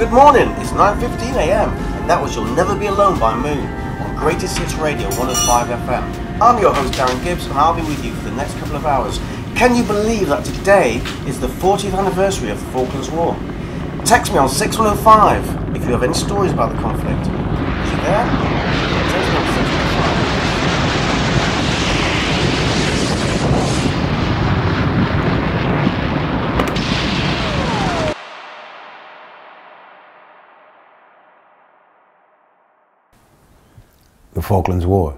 Good morning, it's 9:15 AM, and that was You'll Never Be Alone by Moon on Greatest Hits Radio 105 FM. I'm your host Darren Gibbs, and I'll be with you for the next couple of hours. Can you believe that today is the 40th anniversary of the Falklands War? Text me on 6105 if you have any stories about the conflict. Is you there? Text me on 6105. The Falklands War.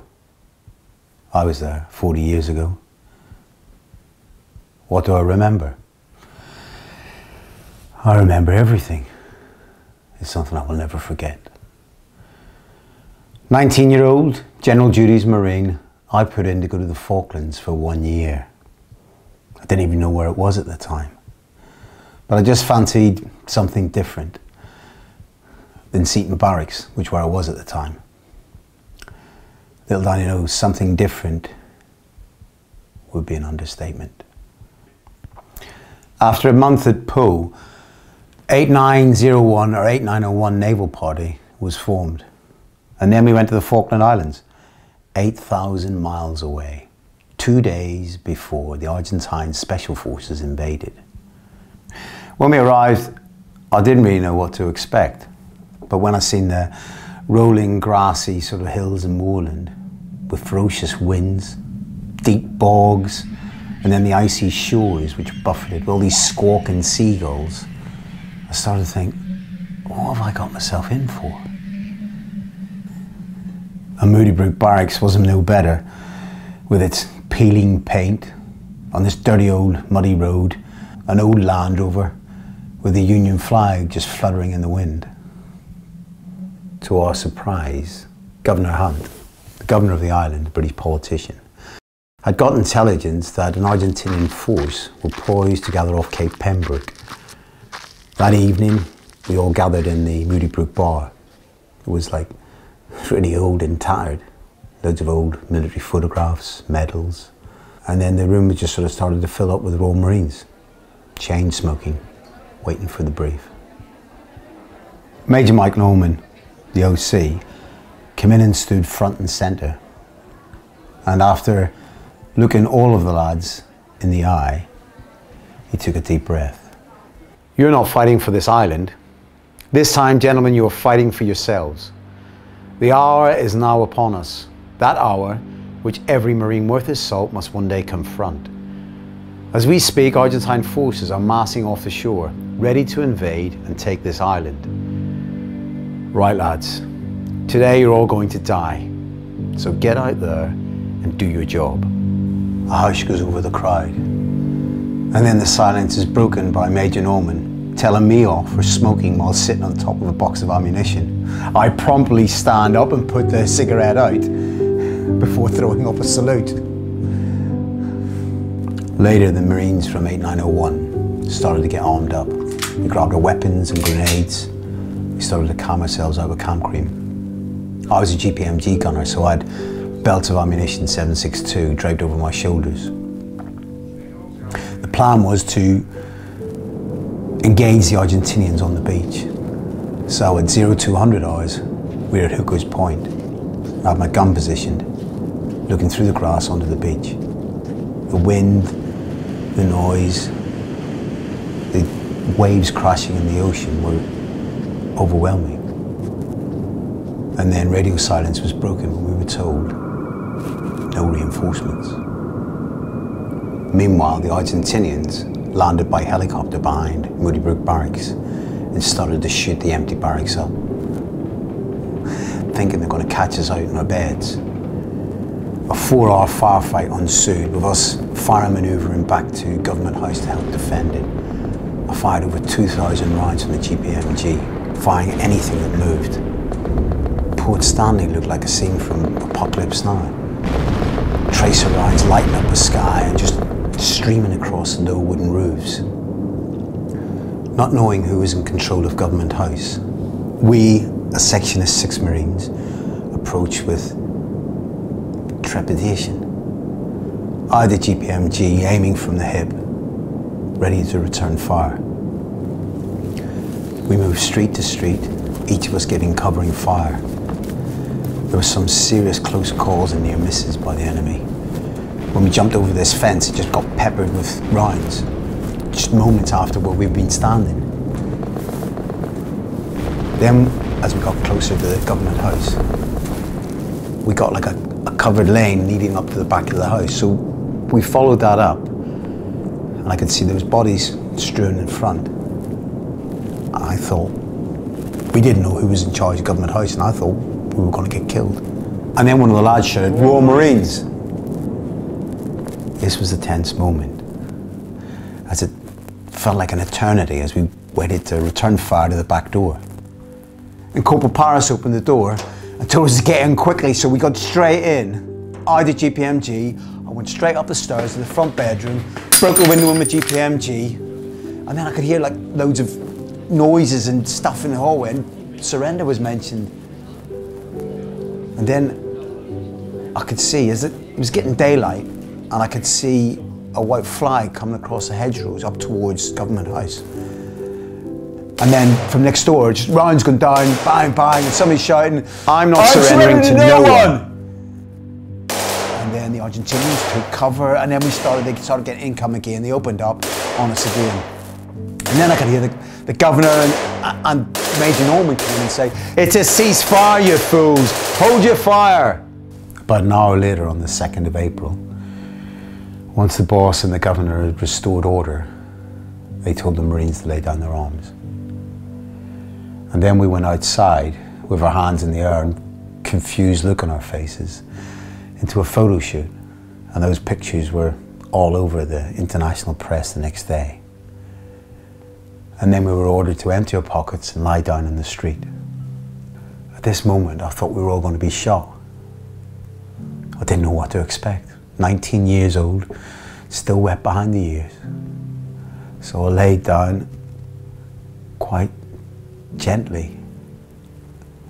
I was there 40 years ago. What do I remember? I remember everything. It's something I will never forget. 19-year-old, general duties Marine, I put in to go to the Falklands for 1 year. I didn't even know where it was at the time. But I just fancied something different than Seaton Barracks, which where I was at the time. Little Danny knows something different would be an understatement. After a month at Poe, 8901 or 8901 Naval Party was formed. And then we went to the Falkland Islands, 8,000 miles away, 2 days before the Argentine Special Forces invaded. When we arrived, I didn't really know what to expect. But when I seen the rolling grassy sort of hills and moorland with ferocious winds, deep bogs, and then the icy shores which buffeted with all these squawking seagulls, I started to think, what have I got myself in for? And Moody Brook Barracks wasn't no better, with its peeling paint on this dirty old muddy road, an old Land Rover with the Union flag just fluttering in the wind. To our surprise, Governor Hunt, the governor of the island, a British politician, had got intelligence that an Argentinian force were poised to gather off Cape Pembroke. That evening, we all gathered in the Moody Brook bar. It was like really old and tired. Loads of old military photographs, medals. And then the room just sort of started to fill up with Royal Marines, chain smoking, waiting for the brief. Major Mike Norman, the OC, came in and stood front and centre. And after looking all of the lads in the eye, he took a deep breath. You're not fighting for this island. This time, gentlemen, you are fighting for yourselves. The hour is now upon us. That hour which every Marine worth his salt must one day confront. As we speak, Argentine forces are massing off the shore, ready to invade and take this island. Right, lads, today you're all going to die. So get out there and do your job. A hush goes over the crowd. And then the silence is broken by Major Norman telling me off for smoking while sitting on top of a box of ammunition. I promptly stand up and put the cigarette out before throwing up a salute. Later, the Marines from 8901 started to get armed up. We grabbed our weapons and grenades. We started to calm ourselves out with camp cream. I was a GPMG gunner, so I had belts of ammunition 7.62 draped over my shoulders. The plan was to engage the Argentinians on the beach. So at 0200 hours, we were at Hooker's Point. I had my gun positioned, looking through the grass onto the beach. The wind, the noise, the waves crashing in the ocean were overwhelming. And then radio silence was broken when we were told no reinforcements. Meanwhile, the Argentinians landed by helicopter behind Moody Brook Barracks and started to shoot the empty barracks up, thinking they're going to catch us out in our beds. A 4-hour firefight ensued, with us fire manoeuvring back to Government House to help defend it. I fired over 2,000 rounds from the GPMG, firing anything that moved. Port Stanley looked like a scene from Apocalypse Now. Tracer rounds lighting up the sky and just streaming across the low wooden roofs. Not knowing who was in control of Government House, we, a section of 6 Marines, approached with trepidation. I, the GPMG, aiming from the hip, ready to return fire. We moved street to street, each of us giving covering fire. There were some serious close calls and near misses by the enemy. When we jumped over this fence, it just got peppered with rounds, just moments after where we'd been standing. Then, as we got closer to the government house, we got like a covered lane leading up to the back of the house. So we followed that up, and I could see there was bodies strewn in front. And I thought, we didn't know who was in charge of Government House, and I thought we were going to get killed. And then one of the lads shouted, "Royal Marines!" This was a tense moment, as it felt like an eternity as we waited to return fire to the back door. And Corporal Paris opened the door and told us to get in quickly, so we got straight in. I did GPMG, I went straight up the stairs to the front bedroom, broke a window with my GPMG, and then I could hear like loads of noises and stuff in the hallway, and surrender was mentioned. And then I could see, as it was getting daylight, and I could see a white flag coming across the hedgerows up towards Government House. And then from next door, just rounds going down, bang, bang, and somebody shouting, "I'm not surrendering to no one." And then the Argentinians took cover, and then they started getting income again. They opened up on us again. And then I could hear the governor and Major Norman come in and say, "It's a ceasefire, you fools, hold your fire." About an hour later, on the 2nd of April, once the boss and the governor had restored order, they told the Marines to lay down their arms. And then we went outside with our hands in the air and confused look on our faces into a photo shoot. And those pictures were all over the international press the next day. And then we were ordered to empty our pockets and lie down in the street. At this moment, I thought we were all going to be shot. I didn't know what to expect. 19 years old, still wet behind the ears. So I laid down quite gently,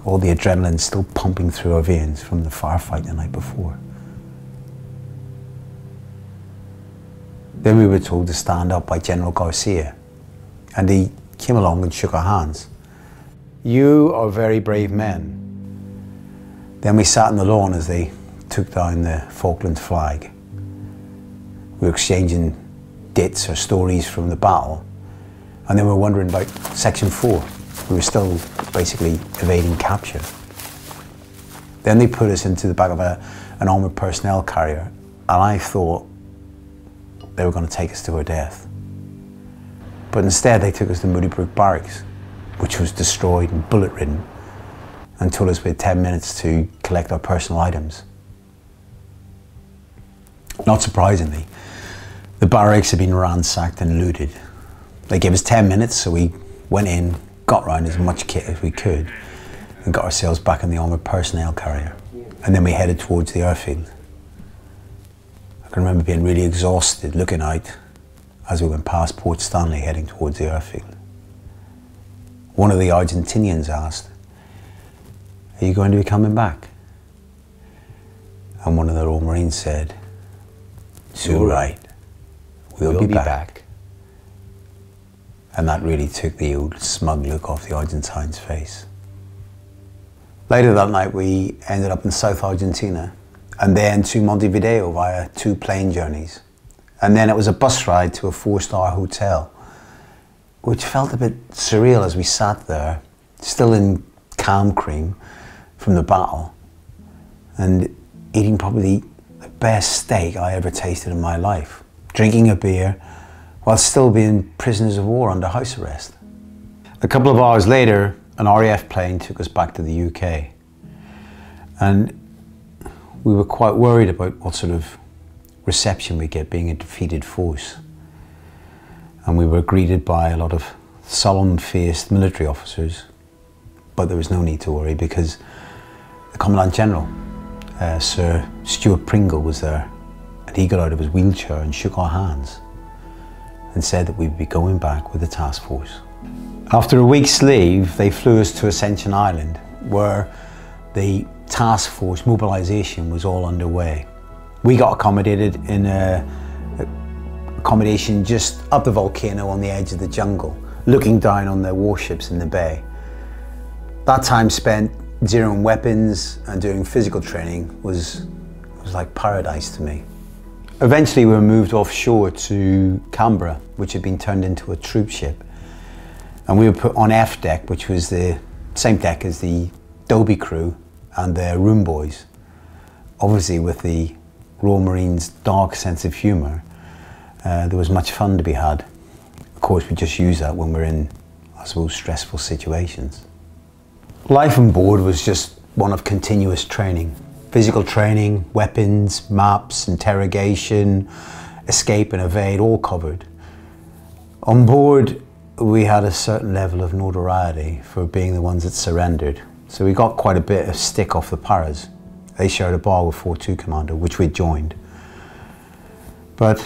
all the adrenaline still pumping through our veins from the firefight the night before. Then we were told to stand up by General Garcia, and he came along and shook our hands. "You are very brave men." Then we sat on the lawn as they took down the Falklands flag. We were exchanging dates or stories from the battle, and then we were wondering about Section 4. We were still basically evading capture. Then they put us into the back of an armoured personnel carrier, and I thought they were going to take us to our death. But instead they took us to Moodybrook Barracks, which was destroyed and bullet-ridden, and told us we had 10 minutes to collect our personal items. Not surprisingly, the barracks had been ransacked and looted. They gave us 10 minutes, so we went in, got round as much kit as we could, and got ourselves back in the armoured personnel carrier. And then we headed towards the airfield. I can remember being really exhausted, looking out as we went past Port Stanley, heading towards the airfield. One of the Argentinians asked, "Are you going to be coming back?" And one of the Royal Marines said, "So right, we'll be back." And that really took the old smug look off the Argentine's face. Later that night we ended up in South Argentina, and then to Montevideo via 2 plane journeys. And then it was a bus ride to a 4-star hotel, which felt a bit surreal as we sat there, still in calm cream from the battle, and eating probably the best steak I ever tasted in my life, drinking a beer, while still being prisoners of war under house arrest. A couple of hours later, an RAF plane took us back to the UK. And we were quite worried about what sort of reception we get being a defeated force. And we were greeted by a lot of solemn-faced military officers, but there was no need to worry because the Commandant General, Sir Stuart Pringle, was there, and he got out of his wheelchair and shook our hands and said that we'd be going back with the task force. After a week's leave, they flew us to Ascension Island, where the task force mobilisation was all underway. We got accommodated in accommodation just up the volcano on the edge of the jungle, looking down on their warships in the bay. That time spent zeroing weapons and doing physical training was like paradise to me. Eventually we were moved offshore to Canberra, which had been turned into a troop ship. And we were put on F deck, which was the same deck as the Dobie crew and their room boys. Obviously with the Royal Marines' dark sense of humour, there was much fun to be had. Of course, we just use that when we're in, I suppose, stressful situations. Life on board was just one of continuous training. Physical training, weapons, maps, interrogation, escape and evade, all covered. On board, we had a certain level of notoriety for being the ones that surrendered. So we got quite a bit of stick off the paras. They shared a bar with 4-2 Commando, which we joined. But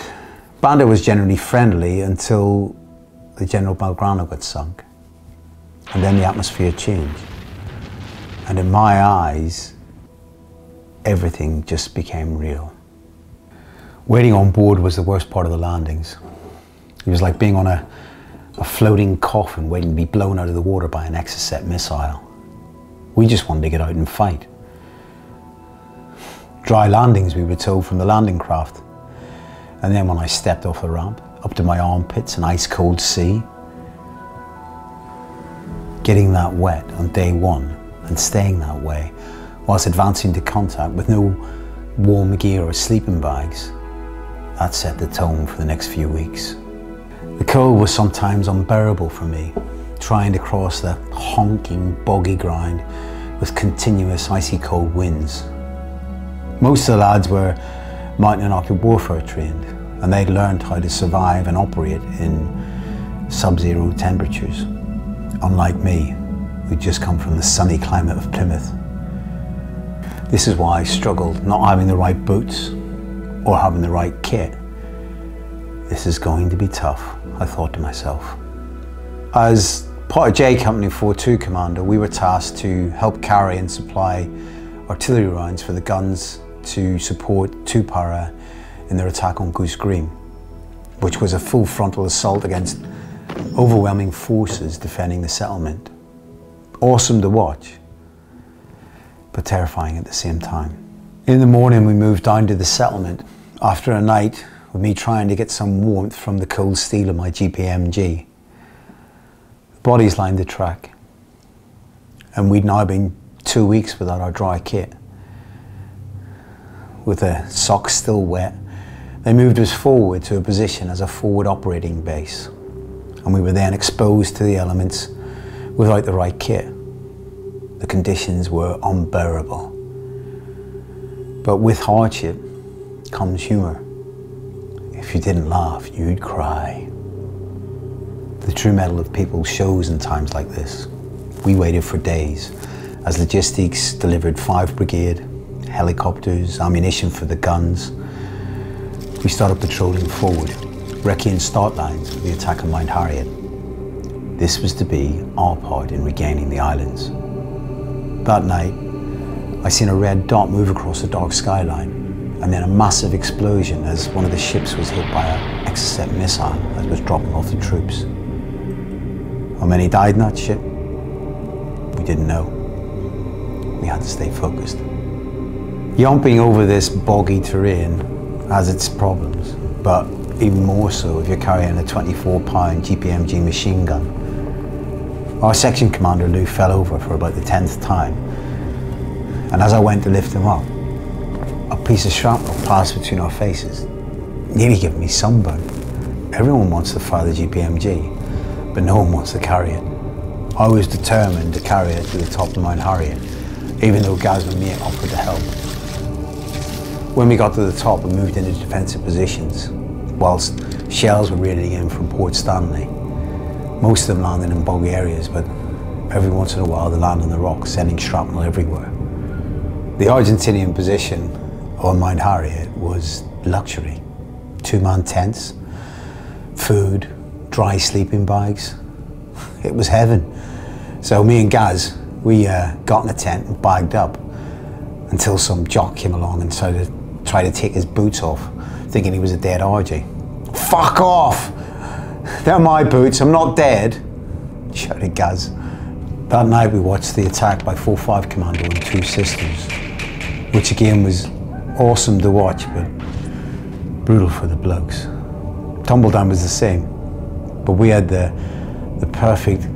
Banda was generally friendly until the General Belgrano got sunk. And then the atmosphere changed. And in my eyes, everything just became real. Waiting on board was the worst part of the landings. It was like being on a floating coffin waiting to be blown out of the water by an Exocet missile. We just wanted to get out and fight. Dry landings, we were told, from the landing craft. And then when I stepped off the ramp, up to my armpits, an ice cold sea. Getting that wet on day one and staying that way whilst advancing to contact with no warm gear or sleeping bags, that set the tone for the next few weeks. The cold was sometimes unbearable for me, trying to cross the honking boggy ground with continuous icy cold winds. Most of the lads were mountain and arctic warfare trained, and they'd learned how to survive and operate in sub-zero temperatures, unlike me, who'd just come from the sunny climate of Plymouth. This is why I struggled not having the right boots or having the right kit. This is going to be tough, I thought to myself. As part of J Company 4-2 Commando, we were tasked to help carry and supply artillery rounds for the guns to support 2 Para in their attack on Goose Green, which was a full frontal assault against overwhelming forces defending the settlement. Awesome to watch, but terrifying at the same time. In the morning we moved down to the settlement after a night with me trying to get some warmth from the cold steel of my GPMG. The bodies lined the track, and we'd now been 2 weeks without our dry kit. With the socks still wet, they moved us forward to a position as a forward operating base, and we were then exposed to the elements without the right kit. The conditions were unbearable. But with hardship comes humour. If you didn't laugh, you'd cry. The true mettle of people shows in times like this. We waited for days as logistics delivered 5 brigade, helicopters, ammunition for the guns. We started patrolling forward, wrecking start lines for the attack on Mount Harriet. This was to be our part in regaining the islands. That night, I seen a red dot move across the dark skyline, and then a massive explosion as one of the ships was hit by an Exocet missile that was dropping off the troops. How many died in that ship? We didn't know. We had to stay focused. Yomping over this boggy terrain has its problems, but even more so if you're carrying a 24-pound GPMG machine gun. Our section commander Lou fell over for about the 10th time, and as I went to lift him up, a piece of shrapnel passed between our faces, nearly giving me sunburn. Everyone wants to fire the GPMG, but no one wants to carry it. I was determined to carry it to the top of Mount Harriet, even though Gaz and me offered to help. When we got to the top, we moved into defensive positions, whilst shells were raining in from Port Stanley. Most of them landing in boggy areas, but every once in a while they land on the rocks, sending shrapnel everywhere. The Argentinian position on Mount Harriet was luxury. 2-man tents, food, dry sleeping bags. It was heaven. So me and Gaz, we got in a tent and bagged up until some jock came along and tried to take his boots off, thinking he was a dead RJ. Fuck off! They're my boots, I'm not dead. shouted Gaz. That night we watched the attack by 4-5 Commando and 2 Sisters, which again was awesome to watch, but brutal for the blokes. Tumbledown was the same, but we had the perfect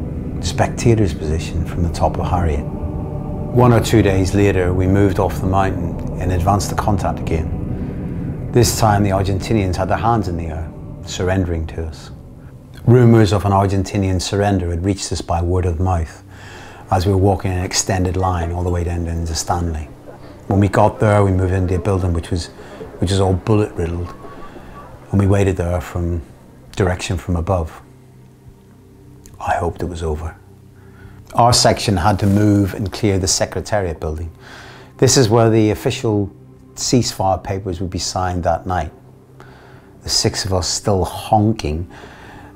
spectator's position from the top of Harriet. 1 or 2 days later, we moved off the mountain and advanced to contact again. This time the Argentinians had their hands in the air, surrendering to us. Rumours of an Argentinian surrender had reached us by word of mouth as we were walking an extended line all the way down into Stanley. When we got there, we moved into a building which was all bullet riddled, and we waited there from direction from above. I hoped it was over. Our section had to move and clear the Secretariat building. This is where the official ceasefire papers would be signed that night. The 6 of us, still honking,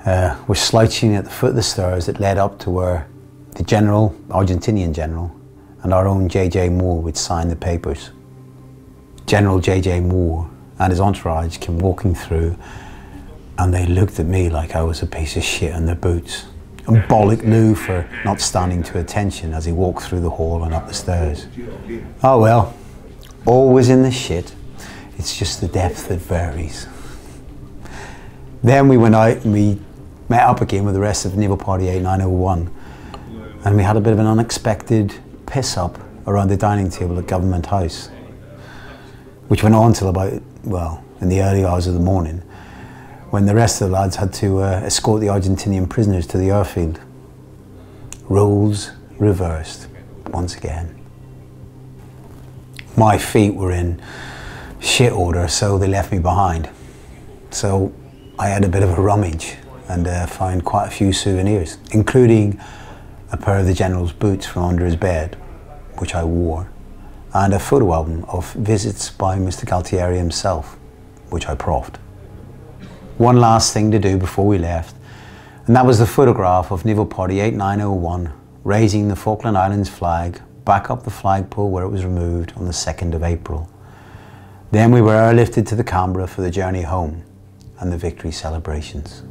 were slouching at the foot of the stairs that led up to where the general, Argentinian general, and our own J.J. Moore would sign the papers. General J.J. Moore and his entourage came walking through, and they looked at me like I was a piece of shit in their boots, and bollocked Lou for not standing to attention as he walked through the hall and up the stairs. Oh well, always in the shit, it's just the depth that varies. Then we went out and we met up again with the rest of Naval Party 8901, and we had a bit of an unexpected piss up around the dining table at Government House, which went on till about, well, in the early hours of the morning, when the rest of the lads had to escort the Argentinian prisoners to the airfield. Roles reversed once again. My feet were in shit order, so they left me behind. So I had a bit of a rummage and found quite a few souvenirs, including a pair of the General's boots from under his bed, which I wore, and a photo album of visits by Mr. Galtieri himself, which I proffed. One last thing to do before we left, and that was the photograph of Naval Party 8901 raising the Falkland Islands flag back up the flagpole where it was removed on the 2nd of April. Then we were airlifted to the Canberra for the journey home and the victory celebrations.